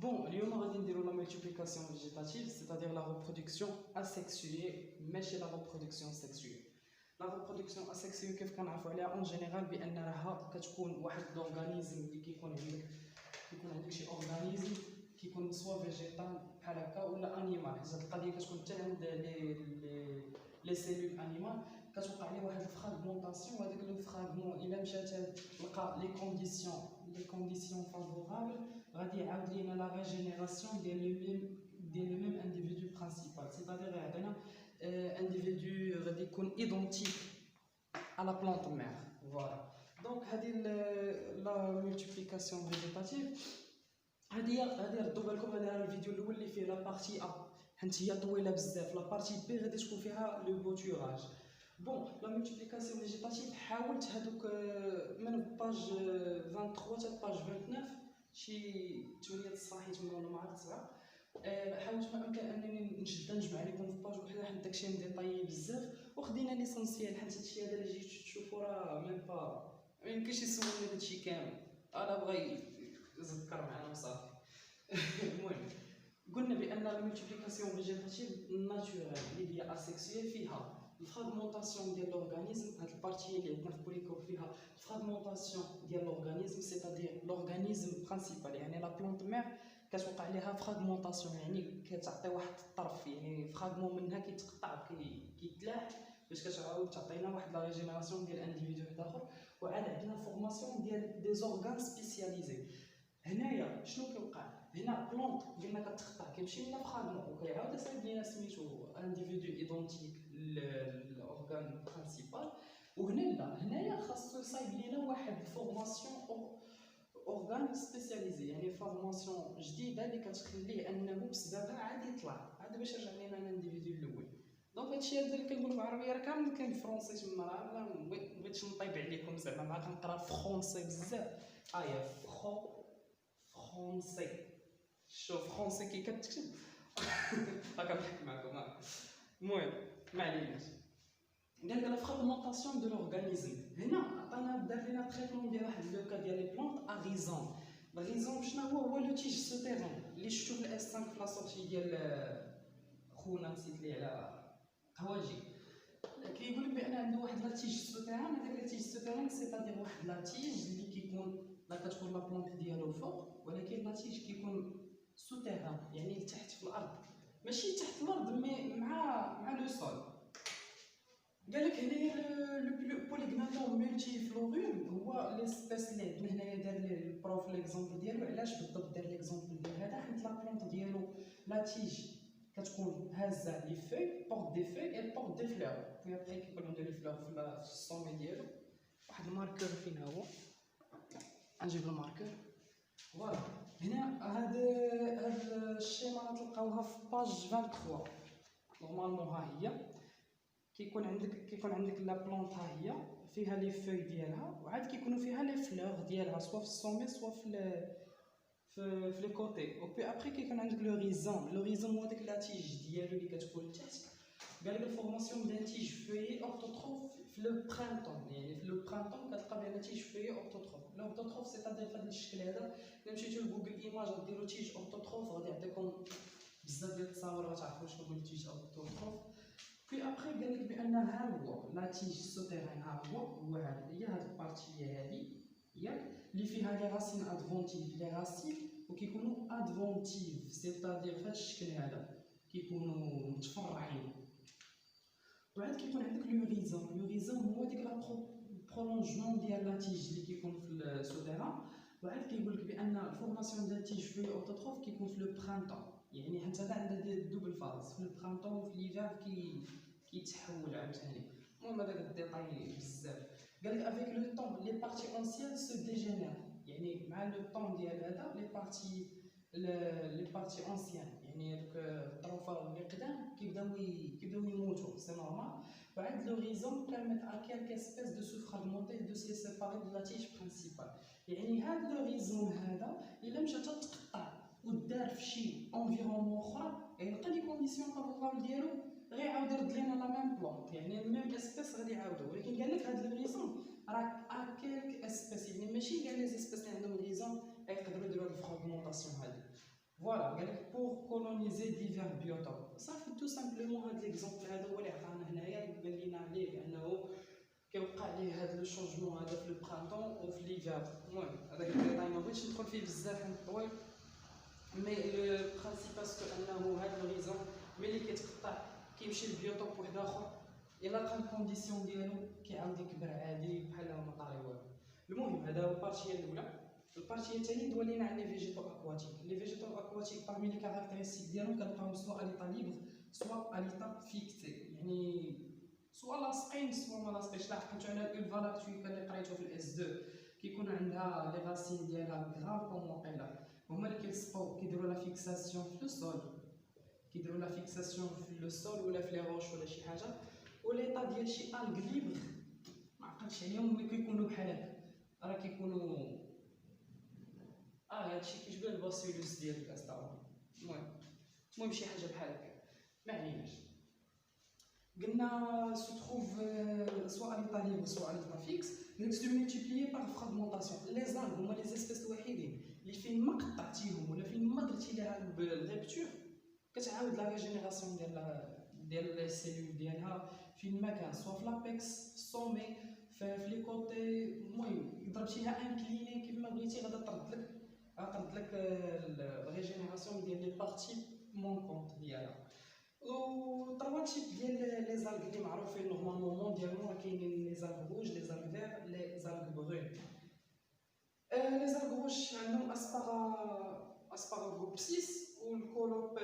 Bon, اليوم غادي نديرو la multiplication végétative, c'est-à-dire la reproduction asexuée, ماشي la reproduction sexuée. La reproduction asexuée كيف كنعرفوا عليها اون جينيرال بان راها كتكون واحد لورغانيزم اللي كيكون عندك شي اورغانيزم كيكون سوا فيجيتال بحال هكا ولا انيمال. هاد القضيه كتكون حتى عند لي سيلول انيمال كتوقع عليه واحد الفراغمونطاسيون، وهذاك لو فراغمون الا مشات تلقى لي كونديسيون فافورابل غادي يعاود لينا لا ريجينيراسيون ديال لو ميم انديفيدو برينسيبال، سيتادير يعطينا انديفيدو غادي يكون ايدونتيك على بلانت مير. فوالا دونك هذه لا مولتيبليكاسيون فيجيتاتيف هذه ردوا بالكم على الفيديو الاول اللي فيه لا بارتي ا، حيت هي طويله بزاف. لا بارتي بي غادي تكون فيها لو بوتوراج. بون لا مولتيبليكاسيون فيجيتاتيف حاولت هذوك من باج 23 حتى باج 29 شي 8 الصفحات ولا ما عرفت 7. حاولت ما امكن انني نجمع لكم في باج وحده حيت داكشي مديطايي بزاف وخدينا ليسونسيال، حيت هادشي هذا اللي جيتو تشوفوا راه ميم با ميمكنش يسولني داكشي كامل، انا بغا يذكر معنا وصافي. المهم قلنا بان الملتيبليكاسيون فيجيتاتيف ناتورال اللي هي اسيكسيال فيها الفراغمونطاسيون ديال لورغانيزم. هاد البارتي اللي عندنا في بوليكور فيها الفراغمونطاسيون ديال لورغانيزم، سيتادير لورغانيزم برينسيبال يعني لا بلونط مير كتوقع عليها فراغمونطاسيون، يعني كتعطي واحد الطرف، يعني فراغمون منها كيتقطع كيتلاح باش كتعاود تعطينا واحد لا ريجينيراسيون ديال انديفيدو واحد اخر. وعاد عندنا فورماسيون ديال دي زورغان سبيسياليزي. هنايا شنو كيوقع؟ هنا بلونط قلنا كتقطع كيمشي لنا فراغمون وكيعاود يصايب لينا سميتو انديفيدو ايدونتيك للاورغان برينسيبال. وهنا لا، هنايا خاصو يصايب لينا واحد فورماسيون اورغان سبيسياليزي، يعني فورماسيون جديده اللي كتخليه انه بسببها عاد يطلع عاد باش يرجع لينا الانديفيدو الاول. دونك هادشي هذا اللي كنقولو بالعربيه راه كامل كاين فرونسي تما، راه ما بغيتش نطيب عليكم زعما ما كنقرا فرونسي بزاف. فرونسي شوف فرونسي كي كتكتب هاكا نضحك معكم. المهم ما عليناش. قال لك لا فراغمونطاسيون دو لورغانيزم. هنا عطانا دار لينا تريتمون ديال واحد لوكا ديال لي بلونط ا غيزون. الغيزون شنو هو لو تيج سوتيران اللي شفتو في الاس 5 في لا سورتي ديال خونا نسيت ليه على هواجي. كيقول لك بان عنده واحد لا تيج سوتيران. هذاك لا تيج سوتيران سيتادير واحد لا تيج اللي كيكون لا كتكون لا بلونط ديالو فوق، ولكن لا تيج كيكون سوتيران يعني لتحت في الارض، ماشي تحت الارض مي مع لو سول. قال لك هنايا لو بوليغناتوم ملتي فلوريوم هو ليسبيس اللي عندنا هنايا. دار لي البروف ليكزومبل ديالو. علاش بالضبط دار ليكزومبل ديال هذا؟ حيت لا بلونط ديالو لا تيج كتكون هازه لي فوي بورت دي فوي اي بورت دي فلور، بي ابري كيكون عنده لي فلور في الصومي ديالو. واحد الماركور فين هو؟ نجيب الماركور. فوالا هنا هاد الشيما تلقاوها في باج 23 نورمالمون. ها هي كيكون عندك لا بلونط، ها هي فيها لي فوي ديالها، وعاد كيكونوا فيها لي فلور ديالها سوا في الصومي سوا في لي كوتي. و بي ابري كيكون عندك لو ريزون هو داك لا تيج ديالو اللي كتكون لتحت. قال لك الفورماسيون دان تيج فوي اورتوتروف في لو برانتون، يعني في لو برانتون كتلقى بان تيج فوي اورتوتروف. الاورتوتروف سيتادير في هذا الشكل هذا. الا مشيتو لجوجل ايماج غديروا تيج اورتوتروف غادي يعطيكم بزاف ديال التصاور غتعرفوا شنو هو تيج اورتوتروف. في ابخي قال لك بان ها هو لا تيج سوتيران، ها هو هذا هي هاد البارتي هذه ياك اللي فيها لي راسين ادفونتيف. لي راسين وكيكونوا ادفونتيف سيتادير في هاد الشكل هذا كيكونوا متفرعين. وعاد كيكون عندك لو ريزون هو ديك لا برولونجمون ديال لا تيج اللي كيكون في السوتيران. وعاد كيقول لك بان الفورماسيون ديال تيج في اورتوتروف كيكون في لو برانتون، يعني حيت هذا عندها دوبل فاز في البرانتون وفي ليفير كيتحول عاوتاني. المهم هذاك الديتاي بزاف. قال لك افيك لو طون لي بارتي اونسيان سو ديجينير، يعني مع لو طون ديال هذا لي بارتي اونسيان يعني هذوك الطروفه اللي قدام كيبداو يموتوا سي نورمال. وعند لو ريزون بيرميت ا كالك اسبيس دو سو فراغمونتي دو سي سيباري دو لا تيج برينسيبال. يعني هاد لو ريزون هذا الا مشى تتقطع ودار في شي انفيرونمون اخرى يلقى لي كونديسيون فافورابل ديالو غيعاود يرد لينا لا ميم بلونط، يعني ميم اسبيس غادي يعاودو. ولكن قال لك هاد لو ريزون راه ا كالك اسبيس، يعني ماشي كاع لي اسبيس اللي عندهم ريزون يقدروا يديروا هاد الفراغمونطاسيون هادي. فوالا قال لك بور كولونيزي ديفير بيوتوب صافي تو سامبلومون هاد ليكزومبل هذا هو اللي عطانا هنايا بان لينا عليه بانه كيوقع ليه هاد لو شونجمون هذا في البرانطون وفي ليفير. المهم هذاك الديتاي ما بغيتش ندخل فيه بزاف حيت طويل، مي لو برانسيب باسكو انه هاد الغيزون ملي كيتقطع كيمشي لبيوتوب واحد اخر الا لقى الكونديسيون ديالو كيعاود يكبر عادي بحال ما طاري والو. المهم هذا هو البارتيه الاولى. البارتيه الثانيه دولينا على لي فيجيتال اكواتيك. لي فيجيتال اكواتيك بارمي لي كاركتيرستيك ديالهم كنلقاهم سوا اليطا ليبر سوا اليطا فيكسي، يعني سوا لاصقين سوا ما لاصقينش. لا حكيتو على الالفا لاكتويكا اللي قريتو في الاس 2 كيكون عندها لي راسين ديالها غراف كوم واقيلا هما اللي كيلصقو كيديروا لا فيكساسيون في لو سول، كيديروا لا فيكساسيون في لو سول ولا في لي روش ولا شي حاجه. وليطا ديال شي الغ ليبر ما عقلتش عليهم ملي كيكونوا بحال هكا راه كيكونوا هادشي كيشبه الباسيلوس ديال الاستاور. المهم شي حاجه بحال هكا ما عليناش. قلنا سو تروف سوا اليطا ليبر سوا اليطا فيكس نكستو ملتيبليي بار فراغمونطاسيون. لي زالغ هما لي زيسبيس الوحيدين اللي فين ما قطعتيهم ولا فين ما درتي ليها الغيبتور كتعاود لا ريجينيراسيون ديال السيلول ديالها فين ما كان سوا في لابيكس السومي في لي كوتي. المهم ضربتيها انكليني كيف ما بغيتي غادا طرد لك الريجينيراسيون ديال لي بارتي مونكونط ديالها. و تروا تيب ديال لي زالغ اللي معروفين نورمالمون مونديالمون كاينين لي زالغ روج لي زالغ فير لي زالغ بغون. لي زالغ روج عندهم اسباراغوبسيس والكولوب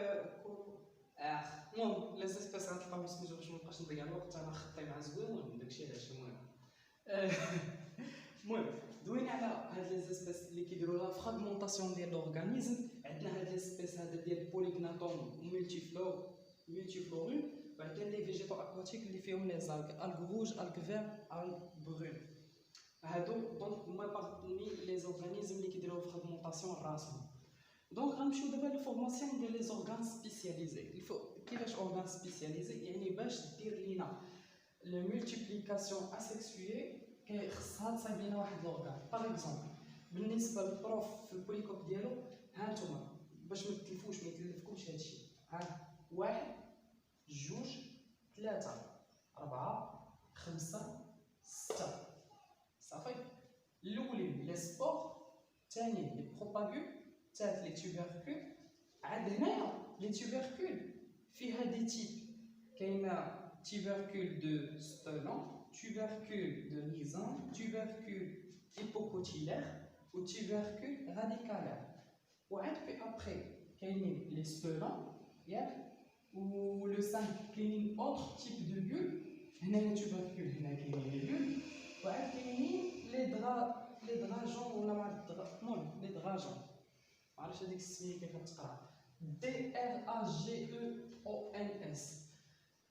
المهم لي زيسبيس غتلقاو سميتو باش مابقاش نضيع الوقت انا خطي مع زوين داكشي علاش. المهم دوينا على هاد لي زيسبيس اللي كيديروا لا فراغمونطاسيون ديال لورغانيزم. عندنا هاد لي زيسبيس هذا ديال بوليغناتوم ملتيفلورون، وعندنا لي فيجيتال اكواتيك اللي فيهم لي زالغ الغ روج الغ فير الغ بغون. هادو دونك هما بارمي لي زورغانيزم اللي كيديروا فراغمونطاسيون راسهم. دونك غنمشيو دابا للفورماسيون ديال لي زورغان سبيسياليزي. كيفاش اورغان سبيسياليزي يعني باش دير لينا لو ملتيبليكاسيون اسيكسوي خصها تصايب لينا واحد لورغان. باغ اكزومبل بالنسبه للبروف في البوليكوب ديالو ها نتوما باش ما تلفوش ما يتلفكمش هادشي. ها 1 2 3 4 5 6 صافي. الاولين لي سبور، الثانيين لي بروباغول، الثالث لي تيوبركول. عاد هنايا لي تيوبركول فيها دي تيب كاينه tubercule de Stellan, tubercule de Rhizan, tubercule hypocotylaire ou tubercule radicalaire. Et puis après, il y a les Stellan, ou le 5, il y a un autre type de bulles. Il y a les tubercules, il y a les bulles. Et puis il y a les drageons, ou les drageons. Je vais vous expliquer comment D-R-A-G-E-O-N-S.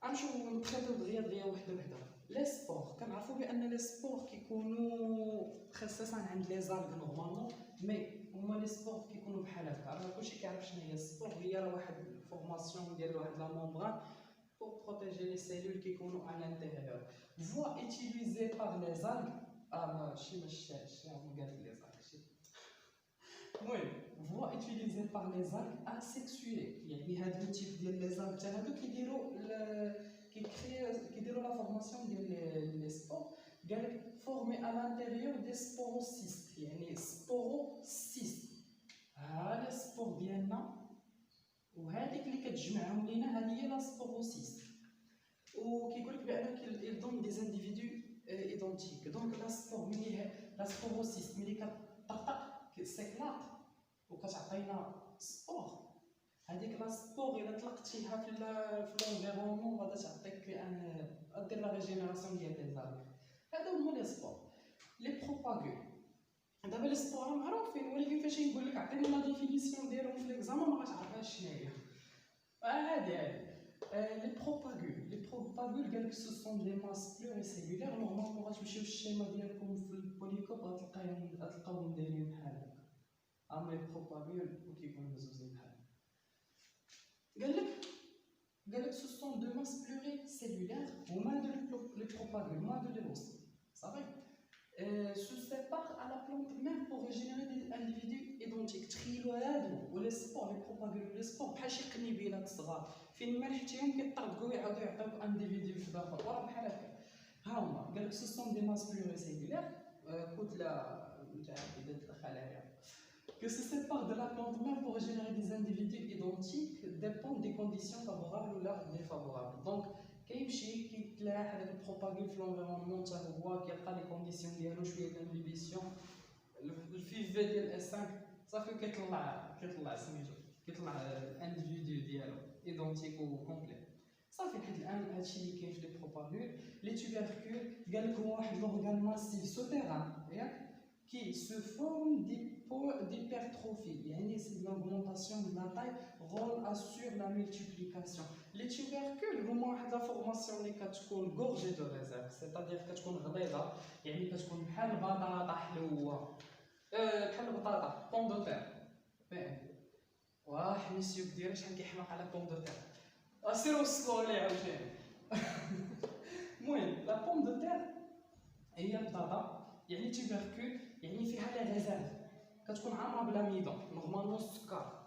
غنمشيو نتخيطو دغيا وحده وحده. لي سبور كنعرفو بان لي سبور كيكونوا خصيصا عند لي زالغ نورمالمون، مي هما لي سبور كيكونوا بحال هكا. راه كلشي كيعرف شنو هي السبور، هي راه واحد الفورماسيون ديال واحد لا ممبران بور بروتيجي لي سيلول كيكونوا ان انتيريور. فوا ايتيليزي باغ لي زالغ ماشي قالت لي زالغ المهم فوا ايتيليزي باغ لي زالغ اسيكسوي. يعني هاد لو تيب ديال لي زالغ حتى هادو كيديروا لا فورماسيون ديال لي سبور. قالك فورمي ا لانتيريور دي سبوروسيست، يعني سبوروسيست. ها لي سبور ديالنا وهذيك اللي كتجمعهم لينا هذه هي لا سبوروسيست. وكيقول لك بانه كيل دون دي انديفيدو ايدونتيك. دونك لا سبور ملي لا سبوروسيست ملي كتطقطق كتسيكلاط وكتعطينا سبور، هذيك لا سبور الا طلقتيها في لونفيرونمون غادا تعطيك دير لا ريجينيراسيون ديال لي زالغ. هادو هما لي سبور. لي بروباغول دابا لي سبور معروفين، ولكن فاش يقول لك عطيني لا ديفينيسيون ديالهم في ليكزامان ما غاتعرفهاش شناهي. عادي لي بروباغول قالك سو سون دي ماس بلوريسيلولير. نورمالمون غتمشيو للشيما ديالكم في البوليكوب غتلقاوهم دايرين بحال هكا. اما لي بروباغول وكيكونوا مزوزين بحال هكا. قالك سو سون دو ماس بلوريسيلولير هما هادو لي بروباغول، هما هادو لي وسط صافي. se séparent à la plante même pour régénérer des individus identiques. تخيلوا هادو ولا سبور لي بروباغيو لي سبور بحال شي قنيبيلات صغار فين ما لحقتيهم كيطردقوا ويعاودوا يعطيوك انديفيديو في اخر وراه بحال هكا. ها هما قال لك سو سون دي ماس بلوريسينغولير كتله متعدده الخلايا que se séparent de la plante même pour générer des individus identiques dépend des conditions favorables ou là défavorables. Donc كيمشي كيتلاح هذاك البروباغي في لونفيرونمون حتى هو كيلقى لي كونديسيون ديالو شويه ديال الانهبيسيون الفيف ديال اس 5 صافي كيطلع سميتو كيطلع الانديفيدو ديالو ايدونتيك و كومبلي صافي لحد الان هادشي اللي كاين في لي بروباغول. لي تيبركول قال لك هو واحد لورغان ماسيف سوتيران ياك qui se forme d'hypertrophie. C'est l'augmentation de la taille, rôle assure la multiplication. Les tubercules هما واحد لا فورماسيون اللي كتكون غورجي دو ريزيرف، c'est-à-dire كتكون غليظه، يعني كتكون بحال بطاطا حلوه، بحال البطاطا بون دو تير، فاهم؟ واه حميسيو ديالو شحال كيحماق على بون دو تير، سير وصلوا ليه عاوتاني. المهم لا بون دو تير هي البطاطا، يعني تيبركول يعني فيها لي ريزيرف، كتكون عامره بالاميدون نورمالمون السكر.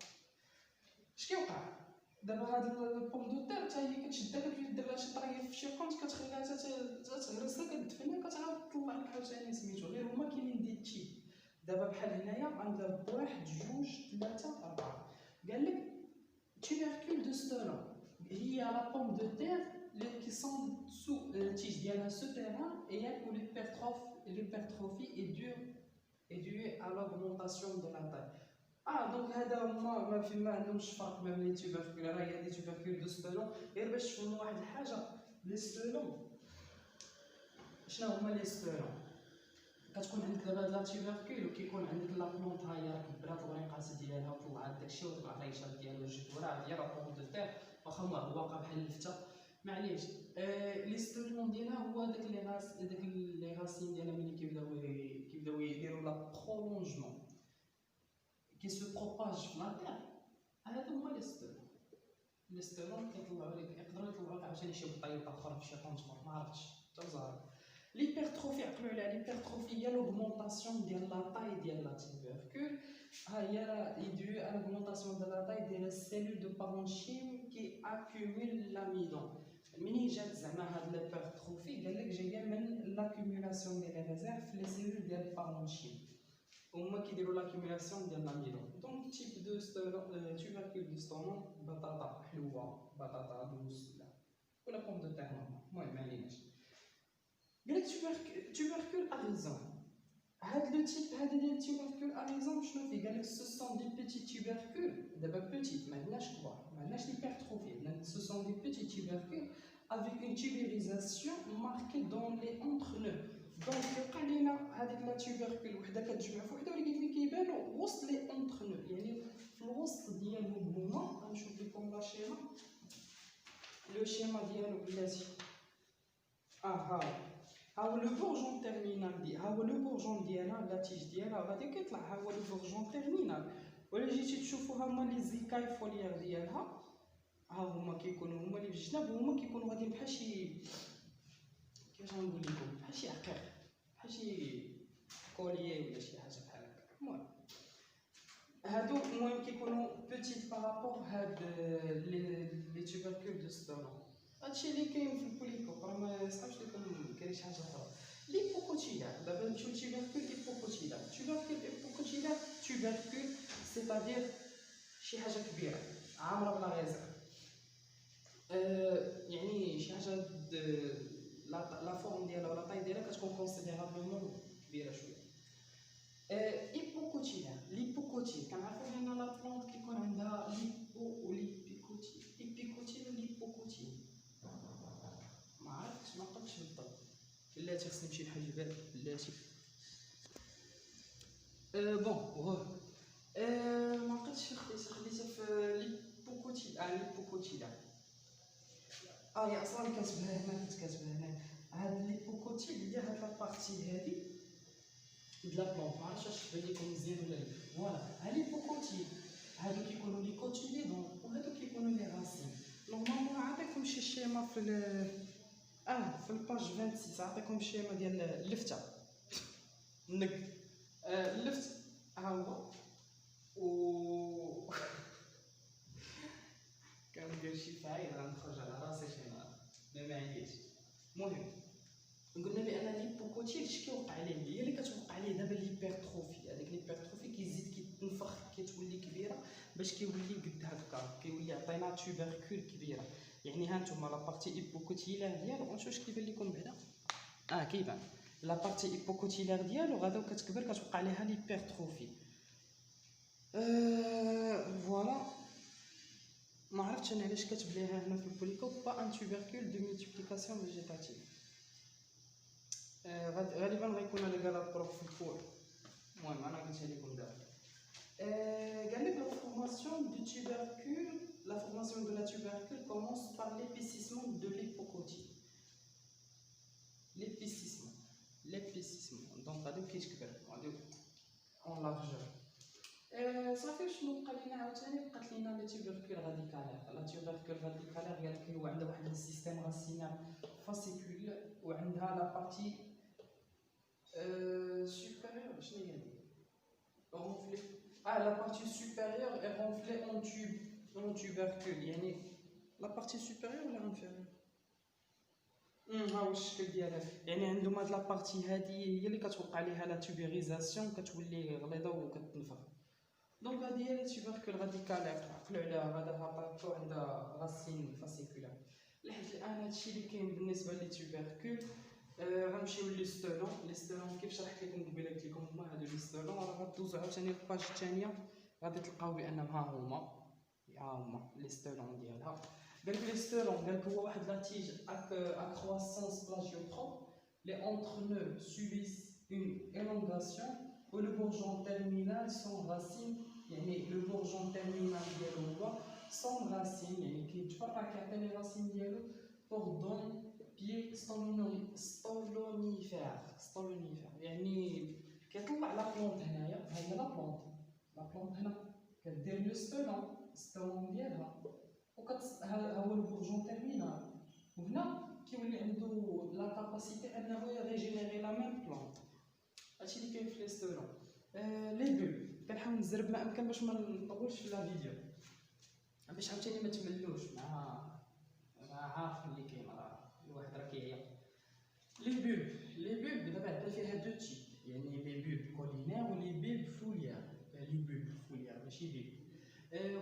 اش كيوقع دابا هاد البوم دو تير حتى هي كتشدها كدير لها شي طريف في شي قنت كتخليها تهرسها كتدفنها كتعاود تطلع لك عاوتاني سميتو. غير هما كاينين دي تشيب دابا بحال هنايا عندها بواحد جوج ثلاثه اربعه. قال لك تيبركول دو ستولون هي لا بوم دو تير اللي كيسون سو تيج ديالها سوتيران et l'hypertrophie est due à l'augmentation de la taille. دونك هذا هما ما في ما عندهمش فرق ما بين لي تيبركول. راه هي دي تيبركول دو ستولون. غير باش تفهموا واحد الحاجه، لي ستولون شنو هما لي ستولون؟ كتكون عندك دابا لا تيبركول وكيكون عندك لا بلونط ها هي كبرات الوريقات ديالها وطلعت داكشي وطلع الريشات ديالها جوج وراها ديال لا بوم دو تير واخا هو واقع بحال اللفته معليش. لي ستولون ديالها هو داك لي راسين ديالها ملي كيبداو يديروا لا برولونجمون كي سو بروباج في لا تير، هادو هما لي ستولون. لي ستولون كيطلعوا لك يقدروا يطلعوا لك عاوتاني شي بطيط اخر في شي طونجمون ما عرفتش حتى زهر. ليبرتروفي عقلوا عليها، ليبرتروفي هي لوغمونطاسيون ديال لا طاي ديال لا تيبركول. ها هي يدوي على l'augmentation de la taille des cellules de parenchyme qui accumulent l'amidon. منين جات زعما هاد ليبرتروفي؟ قال لك جايه من لاكيمولاسيون ديال لي ريزيرف في لي سيلول ديال البارونشيم، هما كيديروا لاكيمولاسيون ديال l'amidon. دونك تيب دو تيبركول دو ستولون بطاطا حلوه، بطاطا دوز ولا بوم دو تير نورمال، المهم معليناش. قال لك تيبركول اريزون. هاد لو تيب هذا ديال التيبركول اريزون شنو فيه؟ قال لك سو سون دي بيتي تيبركول. دابا بيتيت ما عندناش كبار، ما عندناش ليبرتروفي، عندنا سو سون دي بيتي تيبركول avec une tubérisation marquée dans les entre-nœuds. دونك كيوقع لينا هذيك لا تيبركول وحده كتجمع فوحده ولكن فين كيبانو وسط لي اونتر-نœuds، يعني في الوسط ديالهم هما. غنشوف لكم لا شيما، لو شيما ديالو بلاتي. ها هو لو بورجون تيرمينال ها هو لو بورجون ديالها لا تيج ديالها غادي كيطلع. ها هو لو بورجون تيرمينال. ولا جيتي تشوفوها هما لي زيكاي فوليير ديالها، ها هما كيكونوا هما اللي في الجناب، وهما كيكونوا غاديين بحال شي كيفاش غنقول لكم بحال شي عقيق، بحال شي كوليي ولا شي حاجه بحال هكا. المهم هادو المهم كيكونوا بوتيت بارابور هاد لي تيبركول دو ستولون. هادشي اللي كاين في البوليكوب، راه ما صحابش لكم كاين شي حاجه اخرى. ليبوكوتيلار دابا نمشيو لتيبركول ليبوكوتيلار. تيبركول سيتادير شي حاجه كبيره عامره بلا ريزيرف، يعني شي حاجه لا فورم ديالها ولا طاي ديالها كتكون كونسيديرابلمون كبيره شويه. ليبوكوتيل كنعرفوا بان لا بلونط كيكون عندها ليبو وليبيكوتيل، ليبيكوتيل وليبوكوتيل ما عرفتش ما قلتش بالضبط. بلاتي خصني نمشي لحاجبات بلاتي. بون ما قلتش خليتها في ليبوكوتيل. ليبوكوتيل هي اصلا كاتبها هنا، كنت كاتبها هنا. هاد ليبوكوتيل هي هاد لابارتي هادي د لا بلونط، معرفتش واش تبان لكم مزيان ولا لا. فوالا ها ليبوكوتيل هادو كيكونوا لي كوتيليدون وهادو كيكونوا لي راسين. نورمالمون عطيكم شي شيما في في الباج 26 عطيكم شيما ديال اللفته. نك لفت ها هو و كندير شي فعيل غنخرج على راسي شي نهار ما معليش. المهم قلنا بان ليبوكوتي هادشي كيوقع ليه هي اللي كتوقع ليه دابا ليبرتروفي. هذيك ليبرتروفي كيزيد كيتنفخ كتولي كبيره باش كيولي قد هكا كيولي عطينا توبركول كبيره. يعني ها نتوما لا بارتي ايبوكوتيلار ديالو نشوف واش كيبان لكم بعدا. كيبان لا بارتي ايبوكوتيلار ديالو غادا وكتكبر كتوقع ليها ليبرتروفي. فوالا ما عرفتش انا علاش كاتب ليها هنا في البوليكوب با ان توبركول دو مولتيبليكاسيون فيجيتاتيف. غالبا غيكون هذا قالها البروف في الكور. المهم انا قلتها لكم دابا. قال لك لا فورماسيون دو tubercule la formation de la tubercule commence par l'épaississement de l'hypocotyle. l'épaississement donc غادي كيتكبر غادي اون لارجور. صافي شنو بقى لينا عاوتاني بقات لينا لا تيبركول راديكالير. لا تيبركول راديكالير قال لك هو عندها واحد السيستيم راسينال فاسيكول وعندها لا بارتي supérieure شنو هي هادي ronflée. la partie supérieure est ronflée en tubercule. يعني la partie supérieure ولا inférieure ها هو الشكل ديالها. يعني عندهم هاد لا بارتي هادي هي اللي كتوقع ليها لا تيبيريزاسيون كتولي غليظه وكتنفخ. دونك هادي هي لا تيبركول راديكالير. عقلوا عليها هذا هاباكو عندها راسين فاسيكولار. لحد الان هادشي اللي كاين بالنسبه لي تيبركول. غنمشيو لي ستولون كيف شرحت لكم قبيله قلت لكم هما هادو لي ستولون. راه غدوزو عاوتاني الباج الثانيه غادي تلقاو بانهم ها هما لي ستولون ديالها. قالك لي ستولون قالك هو واحد لا تيج ا كرواسونس بلاجيوتروب لي اونتر نو سوبيس اون élongation و لو بورجون تيرمينال سون راسين. يعني لو بورجون تيرمينال ديالو هو سون راسين يعني كيتفرع كيعطي لي راسين ديالو بور دون بيي ستولونيفير. يعني كيطلع لا بلونط هنايا. ها هي لا بلونط هنا كدير لو ستولون ديالها ها هو البورجون تيرمينال. وهنا كيولي عنده لا كاباسيتي انه يريجينيري لا ميم بلونط. هادشي اللي كاين في لي ستولون. لي بول كنحاول نزرب ما امكن باش ما نطولش في لا فيديو باش عاوتاني ما تملوش مع عارف اللي كاين الواحد راه كيعيا. لي بول دابا عندنا فيها دو تيب. يعني لي بول كولينير و لي بول فوليير. لي بول فوليير ماشي بول.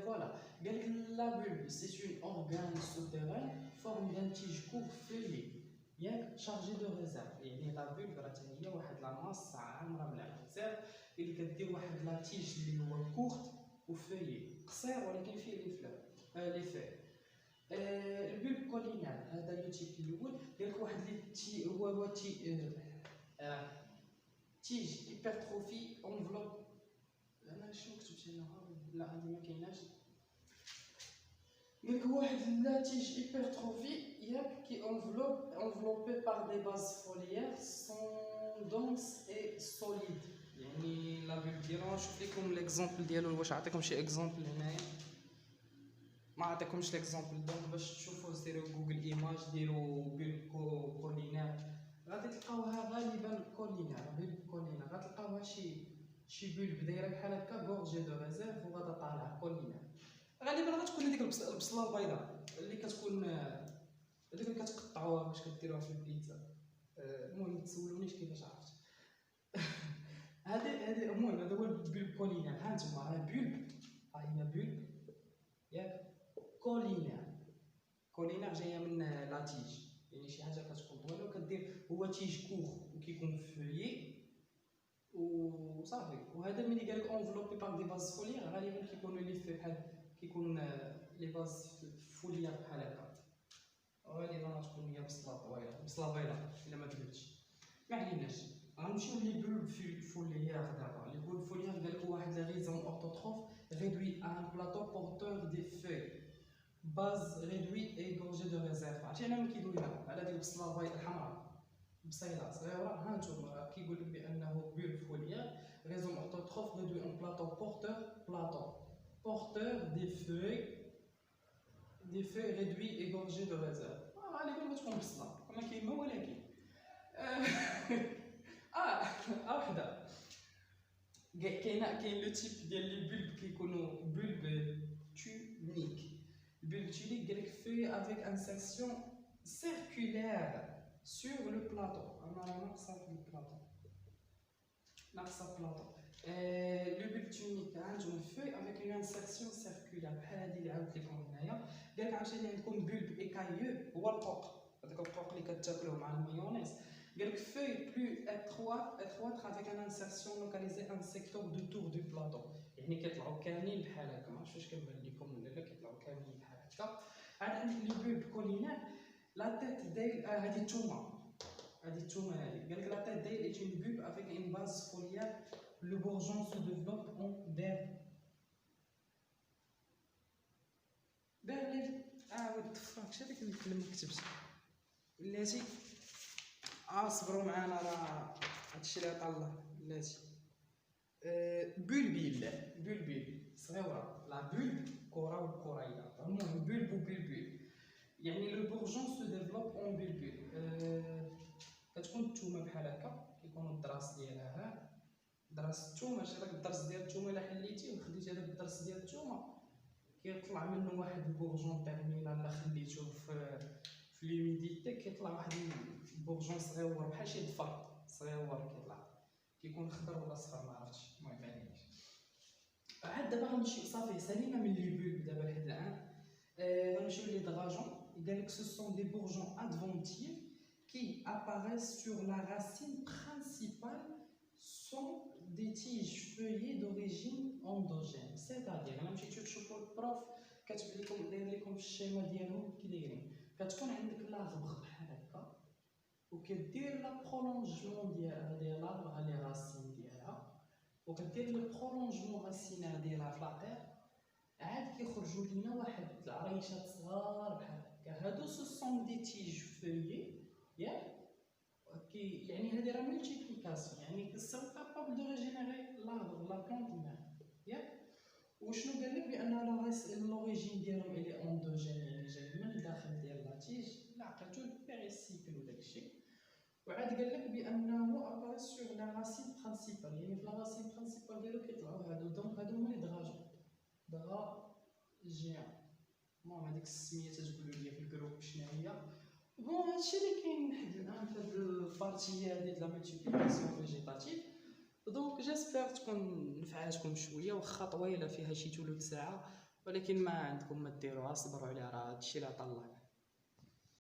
فوالا قالك لا بول سي اون اورغان سوتيران فورم دان تيج كور فيلي ياك شارجي دو ريزيرف. يعني لا بول راه هي واحد لا ماس عامره بلا ريزيرف اللي كدير واحد لا تيج اللي هو كورت و فيلي قصير ولكن فيه لي فلور لي في. البول كولينير هذا لو تيب الاول. قالك واحد لي هو تيج هيبرتروفي انفلوب. انا شنو كتبت هنا؟ لا هذه ما كايناش. قالك واحد لا تيج هيبرتروفي ياك كي انفلوبي بار دي باز فوليير سون دونس اي سوليد. يعني لا بول ديالو نشوف لكم ليكزومبل ديالو. واش عطيكم شي اكزومبل هنايا؟ ما عطيكمش ليكزومبل. دونك باش تشوفوا ديروا جوجل ايماج ديروا بول كولينير غادي تلقاوها غالبا كولينير. غتلقاوها شي بول بدايره بحال هكا غورجي دو ريزيرف وغادا طالعه كولينير. غالبا غتكون هذيك البصله البيضاء اللي كتكون هذيك اللي كتقطعوها باش كديروها في البيتزا. المهم تسولونيش كيفاش عرفت. هذه المهم هذا هو البول كولينير. ها نتوما ها بول ها هي بول ياك كولينير جايه من لاتيج. يعني شي حاجه كتكون طويله وكدير هو تيج كور وكيكون فويي وصافي. وهذا ملي قالك انفلوبي بار دي باز فوليير غالبا كيكونوا لي في بحال كيكون لي باز فوليير بحال هكا. غالبا غتكون هي بصله طويله بصله بيضاء الا ما كذبتش. ما عليناش غنمشيو لي بول فوليير دابا. لي بول فوليير قالك واحد لا ريزون اورتوتروف réduit à un plateau porteur des feuilles base réduit et gorgé de réserve. عرفتي انا من كيدوي لها على ديك البصله البيضاء الحمراء بصيله صغيره. ها نتوما كيقول لك بانه بول فوليير ريزون اورتوتروف réduit en plateau porteur des feuilles réduits et gorgé de réserve. غالبا غتكون بصله ما كاين ما ولكن وحده كاين لو تيب ديال لي بولب كيكونوا بولب تونيك. البولب تونيك قالك فوي افيك انسيرسيون سيركولير سور لو بلاطو. انا ناقصه في البلاطو، ناقصه بلاطو. لو بولب تونيك عندهم فوي افيك اون انسيرسيون سيركولير بحال هادي اللي عاودت لكم هنايا. قالك عاوتاني عندكم بولب ايكايو هو القوق، هذاك القوق اللي كتاكلوه مع المايونيز. قالك feuille plus étroite avec une insertion localisée un secteur de tour du plateau. يعني كيطلعوا كاملين بحال هكا، ما عرفتش واش كنبان لكم ولا لا، كيطلعوا كاملين بحال هكا. عاد عندك لي بولب كولينير لا تيت ديال هادي التومه، هادي التومه هادي. قالك لا تيت ديال est une bulbe avec une base foliaire. Le bourgeon se développe en berlin. ود فاك هذاك اللي ما كتبش بلاتي. صبروا معانا راه هادشي اللي عطا الله بلاتي. بولبيل بولبيل صغيره، لا بولب كره وكريله. المهم بولب وبولبيل يعني لو بورجون سو ديفلوب اون بولبيل. كتكون التومه بحال هكا، كيكونوا الدراس ديالها ها دراس التومه. ماشي داك الدرس ديال التومه الا حليتيه وخديتي هذاك الدرس ديال التومه كيطلع منه واحد البورجون تيرمينال. الا خليتوه في ليميديتي كيطلع واحد البورجون صغيور بحال شي ظفر صغيور كيطلع، كيكون خضر ولا صفر ما عرفتش. المهم معليش. عاد دابا غنمشيو صافي سالينا من لي بولب دابا لحد الان. غنمشيو لي دراجون. قالك سو سون دي بورجون ادفونتيف qui apparaissent sur la racine principale sont des tiges feuillées d'origine endogène. c'est-à-dire انا مشيتو تشوفوا البروف كاتب لكم داير لكم في الشيما ديالهم كي دايرين. كتكون عندك لاغبغ بحال هكا وكدير لا برولونجمون ديال لاغبغ لي راسين ديالها، وكدير لو برولونجمون راسينير ديالها في لاطير. عاد كيخرجوا لينا واحد العريشات صغار بحال هكا. هادو سو سون دي تيج فويي ياك. يعني هادي راه ملتيبليكاسيون، يعني سون كابابل دو ريجينيري لاغبغ لا بلونط ميم ياك. وشنو قال لك؟ بان لوريجين ديالهم الي اندوجين، يعني جاي من الداخل ديال لاطيج الا عقلتو البيريسيكل وداكشي. وعاد قال لك بانه اباري سور لا راسين برينسيبال، يعني في لا راسين برينسيبال ديالو كيطلعوا هادو. دونك هادو هما لي دراجون دراجيان. المهم هذيك السميه تتقولوا لي في الجروب شنو هي. بون هادشي اللي كاين لحد الان في هاد البارتي هادي د لا ملتيبليكاسيون فيجيتاتيف. دونك جيسبر تكون نفعاتكم شويه، واخا طويله فيها شي ثلث ساعه، ولكن ما عندكم ما ديروها، صبروا عليها راه هادشي اللي عطا الله.